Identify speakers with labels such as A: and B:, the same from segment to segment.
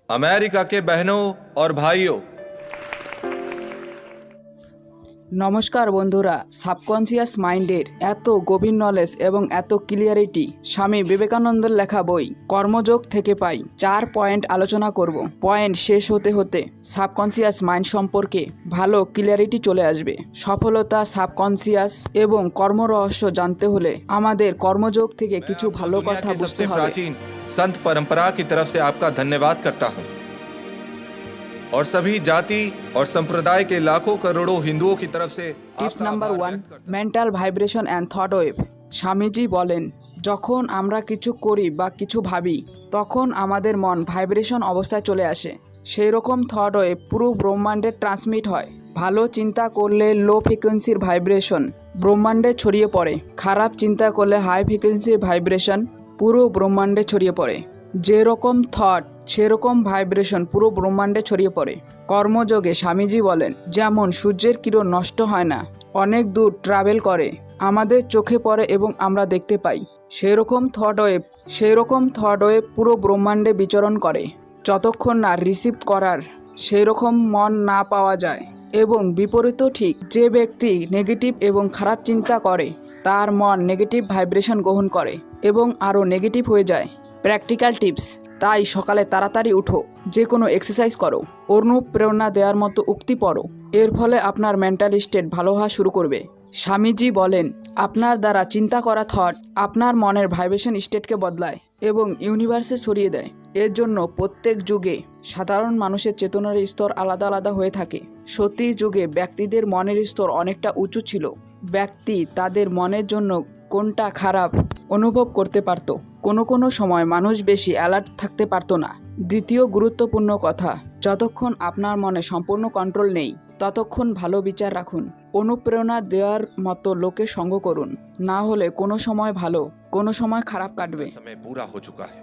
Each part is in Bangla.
A: अमेरिका के बहनों और भाइयों,
B: নমস্কার বন্ধুরা, সাবকনসিয়াস মাইন্ডের এত গভীর নলেজ এবং এত ক্লিয়ারিটি স্বামী বিবেকানন্দের লেখা বই কর্মযোগ থেকে পাই। 4 পয়েন্ট আলোচনা করব। পয়েন্ট শেষ হতে হতে সাবকনসিয়াস মাইন্ড সম্পর্কে ভালো ক্লিয়ারিটি চলে আসবে। সফলতা, সাবকনসিয়াস এবং কর্মরহস্য জানতে হলে আমাদের কর্মযোগ থেকে কিছু ভালো
A: दुनिया
B: কথা
A: के
B: বুঝতে
A: सबसे
B: হবে।
A: प्राचीन संत परंपरा की तरफ से आपका धन्यवाद करता हूं और सभी जाति और संप्रदाय के लाखों करोड़ों हिंदुओं की तरफ से
B: টিপস
A: आपका
B: নাম্বার
A: आभार
B: 1,
A: व्यक्त करता हूं।
B: Mental vibration and thought wave. Swamiji বলেন, যখন আমরা কিছু করি বা কিছু ভাবি তখন আমাদের মন ভাইব্রেশন অবস্থায় চলে আসে। সেই রকম থট ওয়েভ পুরো ব্রহ্মাণ্ডে ট্রান্সমিট হয়। ভালো চিন্তা করলে লো ফ্রিকোয়েন্সির ভাইব্রেশন ব্রহ্মাণ্ডে ছড়িয়ে পড়ে। খারাপ চিন্তা করলে হাই ফ্রিকোয়েন্সির ভাইব্রেশন পুরো ব্রহ্মাণ্ডে ছড়িয়ে পড়ে। যেরকম থট সেরকম ভাইব্রেশন পুরো ব্রহ্মাণ্ডে ছড়িয়ে পড়ে। কর্মযোগে স্বামীজি বলেন, যেমন সূর্যের কিরণ নষ্ট হয় না, অনেক দূর ট্রাভেল করে, আমাদের চোখে পড়ে এবং আমরা দেখতে পাই, সেরকম থট ওয়েভ পুরো ব্রহ্মাণ্ডে বিচরণ করে যতক্ষণ না রিসিভ করার সেই রকম মন না পাওয়া যায়। এবং বিপরীতও ঠিক, যে ব্যক্তি নেগেটিভ এবং খারাপ চিন্তা করে তার মন নেগেটিভ ভাইব্রেশন গ্রহণ করে এবং আরও নেগেটিভ হয়ে যায়। প্র্যাকটিক্যাল টিপস, তাই সকালে তাড়াতাড়ি উঠো, যে কোনো এক্সারসাইজ করো, অনুপ্রেরণা দেওয়ার মতো উক্তি পড়ো, এর ফলে আপনার মেন্টাল স্টেট ভালো হওয়া শুরু করবে। স্বামীজি বলেন, আপনার দ্বারা চিন্তা করা থট আপনার মনের ভাইব্রেশন স্টেটকে বদলায় এবং ইউনিভার্সে ছড়িয়ে দেয়। এর জন্য প্রত্যেক যুগে সাধারণ মানুষের চেতনার স্তর আলাদা আলাদা হয়ে থাকে। সত্যি যুগে ব্যক্তিদের মনের স্তর অনেকটা উঁচু ছিল। ব্যক্তি তাদের মনের জন্য কোনটা খারাপ অনুভব করতে পারত। কোনো সময় মানুষ বেশি অ্যালার্ট থাকতে পারত না। দ্বিতীয় গুরুত্বপূর্ণ কথা, যতক্ষণ আপনার মনে সম্পূর্ণ কন্ট্রোল নেই ততক্ষণ ভালো বিচার রাখুন। অনুপ্রেরণা দেওয়ার মতো লোকের সঙ্গ করুন, না হলে কোনো সময় ভালো কোনো সময় খারাপ কাটবে।
A: समय पूरा हो चुका है।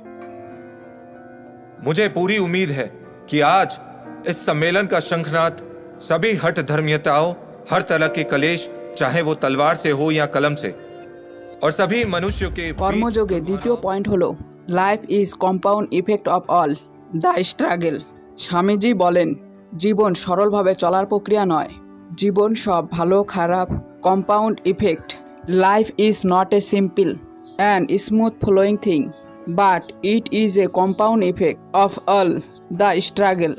A: मुझे पूरी उम्मीद है कि आज इस सम्मेलन का शंखनाद सभी हठ धर्मीयताओं, हर तरह के कलेश, चाहे वो तलवार से हो या कलम से, और सभी मनुष्यों के
B: কর্মযোগে দ্বিতীয় পয়েন্ট হলো life is compound effect of all the struggle. Swamiji বলেন, জীবন সরলভাবে চলার প্রক্রিয়া নয়, জীবন সব ভালো খারাপ compound effect. Life is not a simple and smooth flowing thing, but it is a compound effect of all the struggle.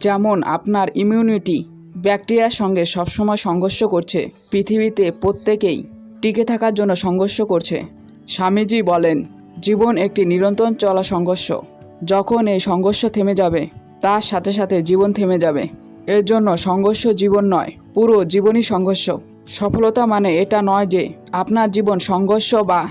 B: যেমন আপনার ইমিউনিটি ব্যাকটেরিয়ার সঙ্গে সবসময় সংঘর্ষ করছে, পৃথিবীতে প্রত্যেকেই টিকে থাকার জন্য সংঘর্ষ করছে। স্বামীজি বলেন, জীবন একটি নিরন্তর চলা সংঘর্ষ। যখন এই সংঘর্ষ থেমে যাবে তার সাথে সাথে জীবন থেমে যাবে। এর জন্য সংঘর্ষ জীবন নয়, পুরো জীবনই সংঘর্ষ। সফলতা মানে এটা নয় যে আপনার জীবন সংঘর্ষ বা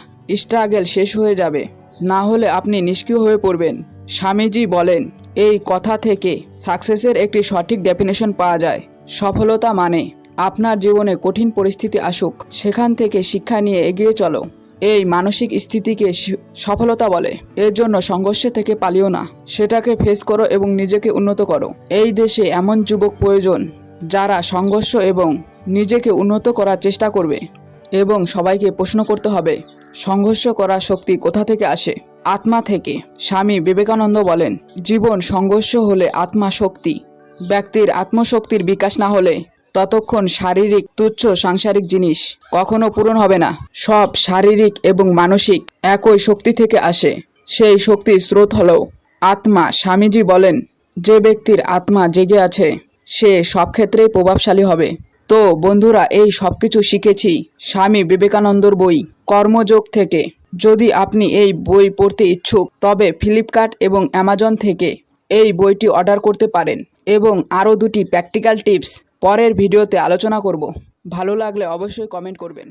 B: স্ট্রাগল শেষ হয়ে যাবে, না হলে আপনি নিষ্ক্রিয় হয়ে পড়বেন। স্বামীজি বলেন, এই কথা থেকে সাকসেসের একটি সঠিক ডেফিনেশন পাওয়া যায়। সফলতা মানে আপনার জীবনে কঠিন পরিস্থিতি আসুক সেখান থেকে শিক্ষা নিয়ে এগিয়ে চলো। এই মানসিক স্থিতিকে সফলতা বলে। এর জন্য সংঘর্ষ থেকে পালিও না, সেটাকে ফেস করো এবং নিজেকে উন্নত করো। এই দেশে এমন যুবক প্রয়োজন যারা সংঘর্ষ এবং নিজেকে উন্নত করার চেষ্টা করবে। এবং সবাইকে প্রশ্ন করতে হবে, সংঘর্ষ করার শক্তি কোথা থেকে আসে? আত্মা থেকে। স্বামী বিবেকানন্দ বলেন, জীবন সংঘর্ষ হলে আত্মা শক্তি। ব্যক্তির আত্মশক্তির বিকাশ না হলে ততক্ষণ শারীরিক তুচ্ছ সাংসারিক জিনিস কখনো পূরণ হবে না। সব শারীরিক এবং মানসিক একই শক্তি থেকে আসে, সেই শক্তির স্রোত হলো আত্মা। স্বামীজি বলেন, যে ব্যক্তির আত্মা জেগে আছে সে সব ক্ষেত্রেই প্রভাবশালী হবে। তো বন্ধুরা, এই সব কিছু শিখেছি স্বামী বিবেকানন্দর বই কর্মযোগ থেকে। যদি আপনি এই বই পড়তে ইচ্ছুক তবে ফ্লিপকার্ট এবং অ্যামাজন থেকে এই বইটি অর্ডার করতে পারেন। এবং আরও 2টি প্র্যাকটিক্যাল টিপস পরের ভিডিওতে আলোচনা করব। ভালো লাগলে অবশ্যই কমেন্ট করবেন।